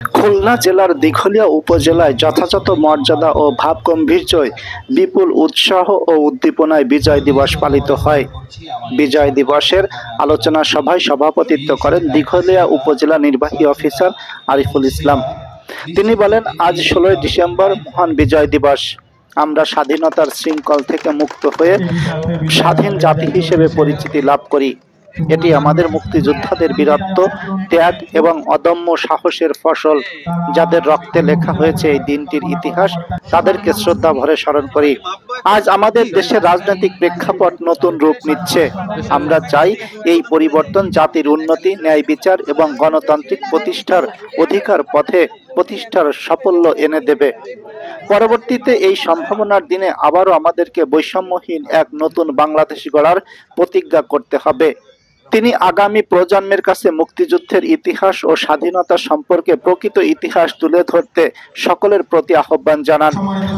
খুলনা জেলার দিঘলিয়া উপজেলায় যথাযথ মর্যাদা ও ভাবগম্ভীর্যয় বিপুল উৎসাহ ও উদ্দীপনায় বিজয় দিবস পালিত হয়। বিজয় দিবসের আলোচনা সভায় সভাপতিত্ব করেন দিঘলিয়া উপজেলা নির্বাহী অফিসার আরিফুল ইসলাম। তিনি বলেন, আজ 16 ডিসেম্বর মহান বিজয় দিবস। আমরা স্বাধীনতার শৃঙ্খল থেকে মুক্ত হয়ে স্বাধীন জাতি হিসেবে পরিচিতি লাভ করি। এটি আমাদের মুক্তিযোদ্ধাদের বীরত্ব, ত্যাগ এবং অদম্য সাহসের ফসল। যাদের রক্তে লেখা হয়েছে এই দিনটির ইতিহাস, তাদেরকে শ্রদ্ধা ভরে স্মরণ করি। আজ আমাদের দেশের রাজনৈতিক প্রেক্ষাপট নতুন রূপ নিচ্ছে। আমরা চাই এই পরিবর্তন জাতির উন্নতি, ন্যায় বিচার এবং গণতান্ত্রিক প্রতিষ্ঠার অধিকার পথে প্রতিষ্ঠার সাফল্য এনে দেবে। পরবর্তীতে এই সম্ভাবনার দিনে আবারও আমাদেরকে বৈষম্যহীন এক নতুন বাংলাদেশ গড়ার প্রতিজ্ঞা করতে হবে। তিনি আগামী প্রজন্মের কাছে মুক্তিযুদ্ধের ইতিহাস ও স্বাধীনতা সম্পর্কে প্রকৃত ইতিহাস তুলে ধরতে সকলের প্রতি আহ্বান জানান।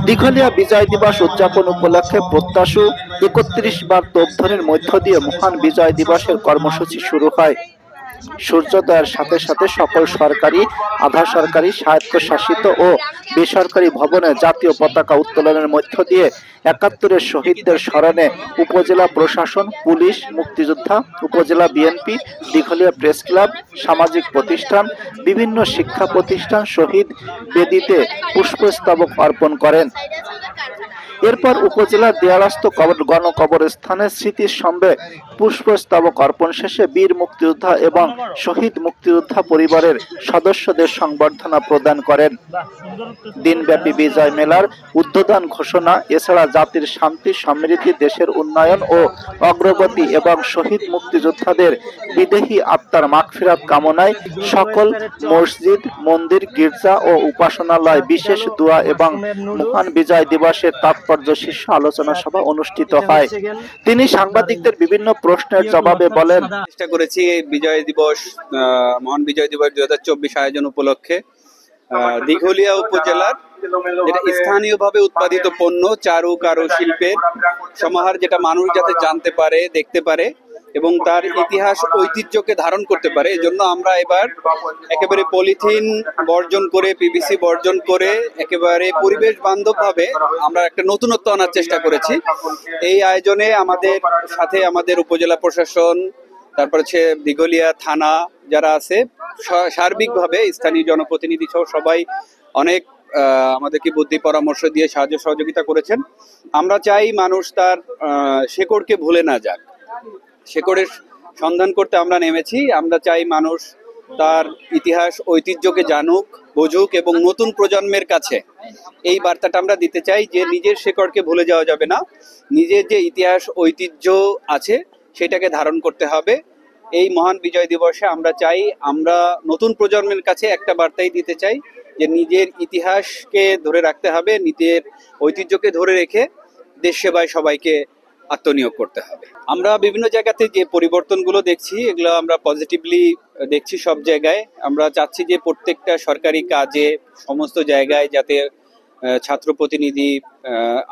দিঘলিয়া বিজয় দিবস উদযাপন উপলক্ষে প্রত্যাশু 31 বার তোপধ্বনির মধ্য দিয়ে মহান বিজয় দিবসের কর্মসূচি শুরু হয়। সূর্যোদয়ের সাথে সাথে সকল সরকারি, আধা সরকারি, স্বায়ত্তশাসিত ও বেসরকারি ভবনে জাতীয় পতাকা উত্তোলনের মধ্য দিয়ে 71-এর শহীদদের স্মরণে উপজেলা প্রশাসন, পুলিশ, মুক্তিযোদ্ধা, উপজেলা বিএনপি, দিঘলিয়া প্রেস ক্লাব, সামাজিক প্রতিষ্ঠান, বিভিন্ন শিক্ষা প্রতিষ্ঠান শহীদ বেদিতে পুষ্পস্তবক অর্পণ করেন। এরপর উপজেলার দেয়ালস্থ গণকবরস্থানে স্মৃতির স্তম্ভে পুষ্পস্তবক অর্পণ শেষে বীর মুক্তিযোদ্ধা এবং শহীদ মুক্তিযোদ্ধা পরিবারের সদস্যদের সংবর্ধনা প্রদান করেন। দিনব্যাপী বিজয় মেলার উদ্বোধন ঘোষণা এছাড়া জাতির শান্তি, সমৃদ্ধি, দেশের উন্নয়ন ও অগ্রগতি এবং শহীদ মুক্তিযোদ্ধাদের বিদেহী আত্মার মাগফিরাত কামনায় সকল মসজিদ, মন্দির, গির্জা ও উপাসনালয় বিশেষ দোয়া এবং মহান বিজয় দিবসের তাৎপর্য শীর্ষ আলোচনা সভা অনুষ্ঠিত হয়। তিনি সাংবাদিকদের বিভিন্ন প্রশ্নের জবাবে বলেন, চেষ্টা করেছি বিজয় দিবস, মহান বিজয় দিবস 2024 আয়োজন উপলক্ষে দিঘলিয়া উপজেলার যেটা স্থানীয়ভাবে উৎপাদিত পণ্য, চারু কারু শিল্পের সমাহার, যেটা মানুষ যাতে জানতে পারে, দেখতে পারে এবং তার ইতিহাস ঐতিহ্যকে ধারণ করতে পারে। এজন্য আমরা এবার একেবারে পলিথিন বর্জন করে, পিভিসি বর্জন করে একেবারে পরিবেশ বান্ধব ভাবে আমরা একটা নতুনত্ব আনার চেষ্টা করেছি। এই আয়োজনে আমাদের সাথে আমাদের উপজেলা প্রশাসন, তারপর হচ্ছে দিঘলিয়া থানা যারা আছে, সার্বিকভাবে স্থানীয় জনপ্রতিনিধি সহ সবাই অনেক আমাদেরকে বুদ্ধি পরামর্শ দিয়ে সাহায্য সহযোগিতা করেছেন। আমরা চাই মানুষ তার শেকড়কে ভুলে না যাক, শেকড়ের সন্ধান করতে আমরা নেমেছি। আমরা চাই মানুষ তার ইতিহাস ঐতিহ্যকে জানুক, বুঝুক এবং নতুন প্রজন্মের কাছে এই বার্তাটা আমরা দিতে চাই যে নিজের শেকড়কে ভুলে যাওয়া যাবে না, নিজের যে ইতিহাস ঐতিহ্য আছে সেটাকে ধারণ করতে হবে। এই মহান বিজয় দিবসে আমরা চাই, আমরা নতুন প্রজন্মের কাছে একটা বার্তাই দিতে চাই যে নিজের ইতিহাসকে ধরে রাখতে হবে, নিজের ঐতিহ্যকে ধরে রেখে দেশ সেবায় সবাইকে আত্মনিয়োগ করতে হবে। আমরা বিভিন্ন জায়গাতে যে পরিবর্তনগুলো দেখছি এগুলো আমরা পজিটিভলি দেখছি। সব জায়গায় আমরা চাচ্ছি যে প্রত্যেকটা সরকারি কাজে সমস্ত জায়গায় যাতে ছাত্র প্রতিনিধি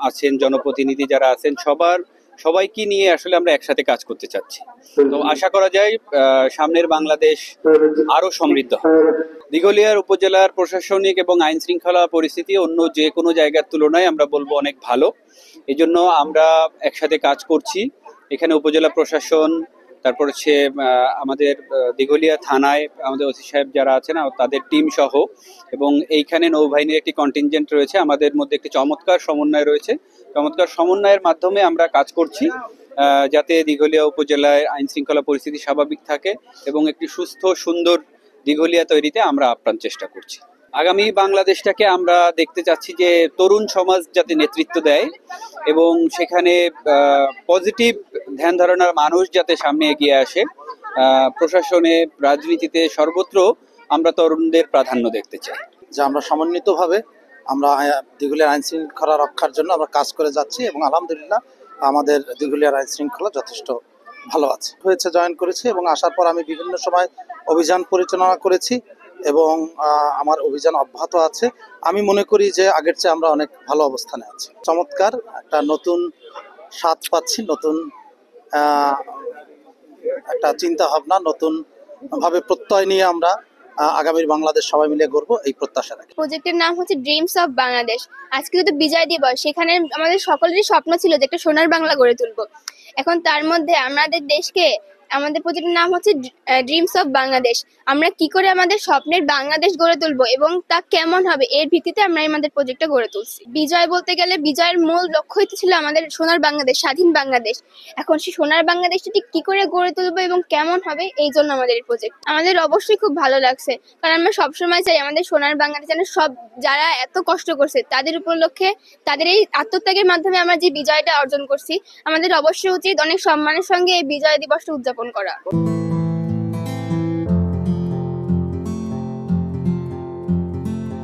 আছেন, জনপ্রতিনিধি যারা আছেন, সবাইকে নিয়ে আসলে আমরা একসাথে কাজ করতে চাচ্ছি। তো আশা করা যায় সামনের বাংলাদেশ আরো সমৃদ্ধ হবে। দিঘলিয়ার উপজেলার প্রশাসনিক এবং আইন শৃঙ্খলা পরিস্থিতি অন্য যে কোনো জায়গার তুলনায় আমরা বলবো অনেক ভালো। এই জন্য আমরা একসাথে কাজ করছি। এখানে উপজেলা প্রশাসন, তারপর হচ্ছে আমাদের দিঘলিয়া থানায় আমাদের ওসি সাহেব যারা আছেন তাদের টিম সহ, এবং এইখানে নৌবাহিনীর একটি কন্টিনজেন্ট রয়েছে, আমাদের মধ্যে একটি চমৎকার সমন্বয় রয়েছে। চমৎকার সমন্বয়ের মাধ্যমে আমরা কাজ করছি যাতে দিঘলিয়া উপজেলায় আইন শৃঙ্খলা পরিস্থিতি স্বাভাবিক থাকে এবং একটি সুস্থ সুন্দর দিঘলিয়া তৈরিতে আমরা আপ্রাণ চেষ্টা করছি। আগামী বাংলাদেশটাকে আমরা দেখতে চাচ্ছি যে তরুণ সমাজ যাতে নেতৃত্ব দেয় এবং সেখানে পজিটিভ ধ্যান ধারণার মানুষ যাতে সামনে এগিয়ে আসে। প্রশাসনে, রাজনীতিতে, সর্বত্র আমরা তরুণদের প্রাধান্য দেখতে চাই। যে আমরা সমন্বিতভাবে আমরা দিঘলিয়ার আইন শৃঙ্খলা রক্ষার জন্য আমরা কাজ করে যাচ্ছি এবং আলহামদুলিল্লাহ আমাদের দিঘলিয়ার আইন শৃঙ্খলা যথেষ্ট ভালো আছে হয়েছে। জয়েন করেছি এবং আসার পর আমি বিভিন্ন সময় অভিযান পরিচালনা করেছি এবং আমার অভিযান অব্যাহত আছে। আমি মনে করি যে আগের চেয়ে আমরা অনেক ভালো অবস্থানে আছি। চমৎকার একটা নতুন স্বাদ পাচ্ছি, নতুন একটা চিন্তা ভাবনা, নতুন ভাবে প্রত্যয় নিয়ে আমরা আগামীর বাংলাদেশ সবাই মিলে গড়বো এই প্রত্যাশা রাখি। প্রজেক্টের নাম হচ্ছে ড্রিমস অফ বাংলাদেশ। আজকে যেহেতু বিজয় দিবস, সেখানে আমাদের সকলেরই স্বপ্ন ছিল যে একটা সোনার বাংলা গড়ে তুলবো। এখন তার মধ্যে আমাদের দেশকে, আমাদের প্রজেক্টের নাম হচ্ছে ড্রিমস অফ বাংলাদেশ। আমরা কি করে আমাদের স্বপ্নের বাংলাদেশ গড়ে তুলবো এবং তা কেমন হবে, এর ভিত্তিতে আমরা আমাদের প্রজেক্টটা গড়ে তুলছি। বিজয় বলতে গেলে বিজয়ের মূল লক্ষ্যই তো ছিল আমাদের সোনার বাংলাদেশ, স্বাধীন বাংলাদেশ। এখন সেই সোনার বাংলাদেশটা ঠিক কি করে গড়ে তুলবো এবং কেমন হবে, এই জন্য আমাদের এই প্রজেক্ট। আমাদের অবশ্যই খুব ভালো লাগছে, কারণ আমরা সবসময় চাই আমাদের সোনার বাংলাদেশ যেন সব যারা এত কষ্ট করছে তাদের উপলক্ষে, তাদের এই আত্মত্যাগের মাধ্যমে আমরা যে বিজয়টা অর্জন করছি, আমাদের অবশ্যই উচিত অনেক সম্মানের সঙ্গে এই বিজয় দিবসটা উদযাপন করা।